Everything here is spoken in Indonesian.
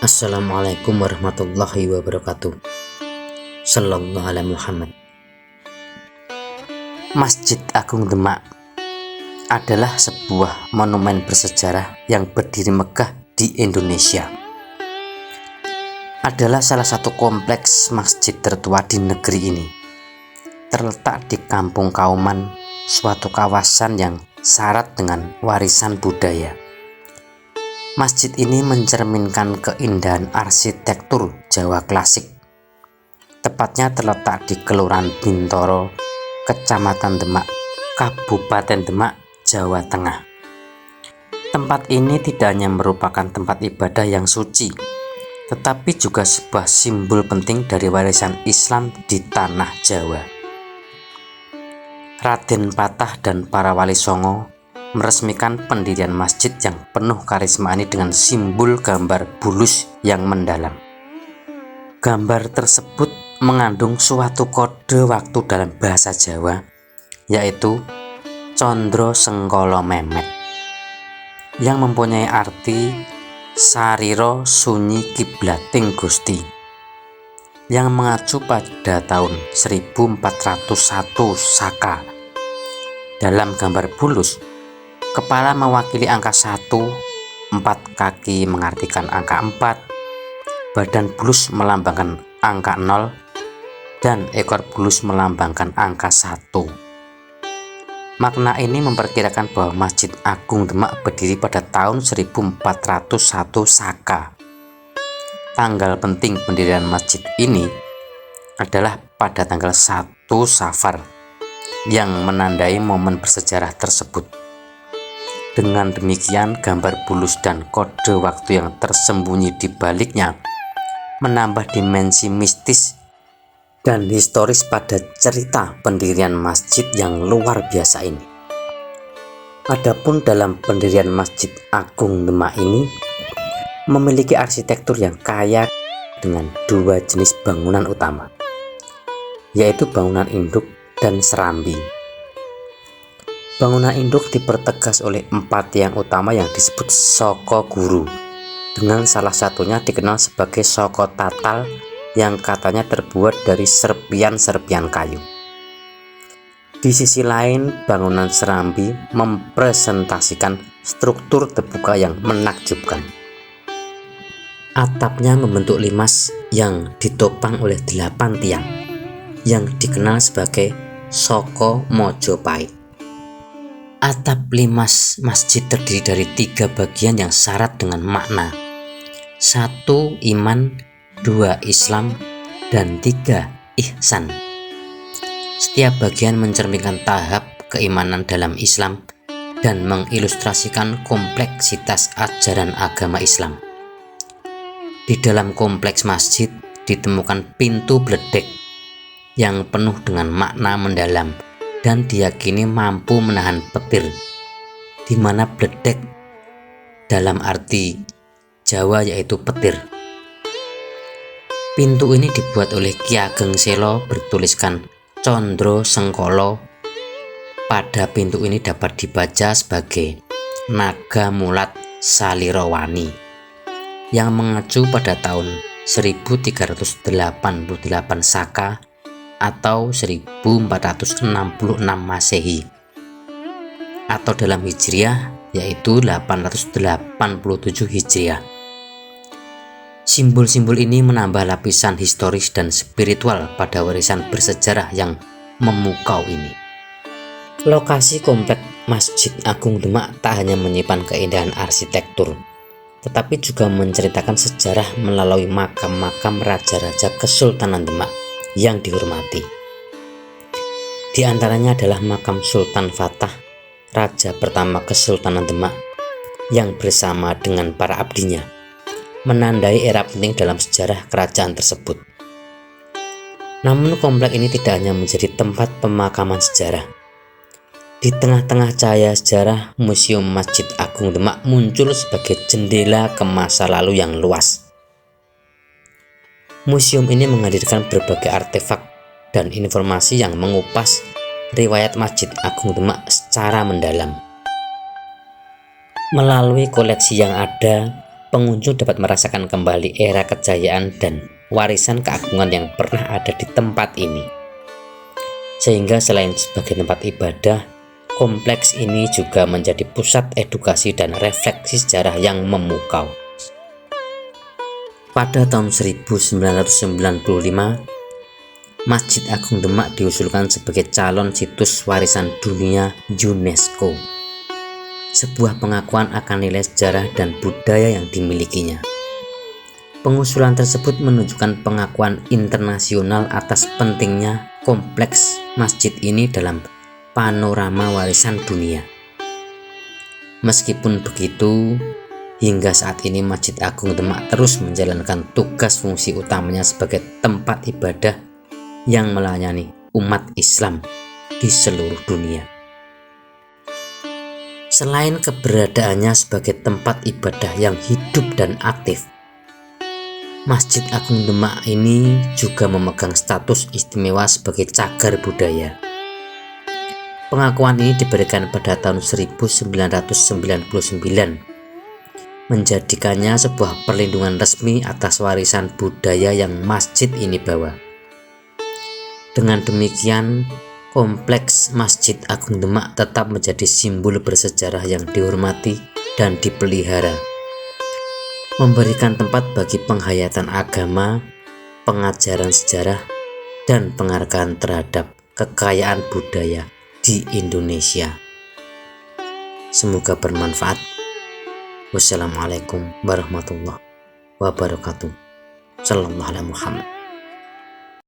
Assalamualaikum warahmatullahi wabarakatuh. Sallallahu alaihi Muhammad. Masjid Agung Demak adalah sebuah monumen bersejarah yang berdiri megah di Indonesia. Adalah salah satu kompleks masjid tertua di negeri ini. Terletak di Kampung Kauman, suatu kawasan yang syarat dengan warisan budaya. Masjid ini mencerminkan keindahan arsitektur Jawa klasik. Tepatnya terletak di Kelurahan Bintoro, Kecamatan Demak, Kabupaten Demak, Jawa Tengah. Tempat ini tidak hanya merupakan tempat ibadah yang suci, tetapi juga sebuah simbol penting dari warisan Islam di tanah Jawa. Raden Patah dan para wali songo meresmikan pendirian masjid yang penuh karisma ini dengan simbol gambar bulus yang mendalam. Gambar tersebut mengandung suatu kode waktu dalam bahasa Jawa, yaitu Condro Sengkolo Memet, yang mempunyai arti Sariro Sunyi Kiblating Gusti, yang mengacu pada tahun 1401 Saka. Dalam gambar bulus, kepala mewakili angka 1, 4 kaki mengartikan angka 4, badan bulus melambangkan angka 0, dan ekor bulus melambangkan angka 1. Makna ini memperkirakan bahwa Masjid Agung Demak berdiri pada tahun 1401 Saka. Tanggal penting pendirian masjid ini adalah pada tanggal 1 Safar, yang menandai momen bersejarah tersebut. Dengan demikian, gambar bulus dan kode waktu yang tersembunyi di baliknya menambah dimensi mistis dan historis pada cerita pendirian masjid yang luar biasa ini. Adapun dalam pendirian Masjid Agung Demak ini memiliki arsitektur yang kaya dengan dua jenis bangunan utama, yaitu bangunan induk dan serambi. Bangunan induk dipertegas oleh 4 tiang utama yang disebut Soko Guru, dengan salah satunya dikenal sebagai Soko Tatal yang katanya terbuat dari serpian-serpian kayu. Di sisi lain, bangunan serambi mempresentasikan struktur terbuka yang menakjubkan. Atapnya membentuk limas yang ditopang oleh 8 tiang yang dikenal sebagai Soko Mojopahit. Atap limas masjid terdiri dari 3 bagian yang syarat dengan makna: 1 iman, 2 Islam, dan 3 ihsan. Setiap bagian mencerminkan tahap keimanan dalam Islam dan mengilustrasikan kompleksitas ajaran agama Islam. Di dalam kompleks masjid ditemukan pintu bledek yang penuh dengan makna mendalam dan diyakini mampu menahan petir, di mana bledek dalam arti Jawa yaitu petir. Pintu ini dibuat oleh Ki Ageng Selo bertuliskan Condro Sengkolo. Pada pintu ini dapat dibaca sebagai Naga Mulat Salirowani, yang mengacu pada tahun 1388 Saka atau 1466 Masehi, atau dalam Hijriah yaitu 887 Hijriah. Simbol-simbol ini menambah lapisan historis dan spiritual pada warisan bersejarah yang memukau ini. Lokasi kompleks Masjid Agung Demak tak hanya menyimpan keindahan arsitektur, tetapi juga menceritakan sejarah melalui makam-makam raja-raja Kesultanan Demak yang dihormati. Di antaranya adalah makam Sultan Fatah, raja pertama Kesultanan Demak, yang bersama dengan para abdinya menandai era penting dalam sejarah kerajaan tersebut. Namun kompleks ini tidak hanya menjadi tempat pemakaman sejarah. Di tengah-tengah cahaya sejarah, Museum Masjid Agung Demak muncul sebagai jendela ke masa lalu yang luas. Museum ini menghadirkan berbagai artefak dan informasi yang mengupas riwayat Masjid Agung Demak secara mendalam. Melalui koleksi yang ada, pengunjung dapat merasakan kembali era kejayaan dan warisan keagungan yang pernah ada di tempat ini. Sehingga selain sebagai tempat ibadah, kompleks ini juga menjadi pusat edukasi dan refleksi sejarah yang memukau. Pada tahun 1995, Masjid Agung Demak diusulkan sebagai calon situs warisan dunia UNESCO, sebuah pengakuan akan nilai sejarah dan budaya yang dimilikinya. Pengusulan tersebut menunjukkan pengakuan internasional atas pentingnya kompleks masjid ini dalam panorama warisan dunia. Meskipun begitu, hingga saat ini Masjid Agung Demak terus menjalankan tugas fungsi utamanya sebagai tempat ibadah yang melayani umat Islam di seluruh dunia. Selain keberadaannya sebagai tempat ibadah yang hidup dan aktif, Masjid Agung Demak ini juga memegang status istimewa sebagai cagar budaya. Pengakuan ini diberikan pada tahun 1999, menjadikannya sebuah perlindungan resmi atas warisan budaya yang masjid ini bawa. Dengan demikian, kompleks Masjid Agung Demak tetap menjadi simbol bersejarah yang dihormati dan dipelihara, memberikan tempat bagi penghayatan agama, pengajaran sejarah, dan penghargaan terhadap kekayaan budaya di Indonesia. Semoga bermanfaat. Wassalamualaikum warahmatullahi wabarakatuh. Sallallahu alaihi Muhammad.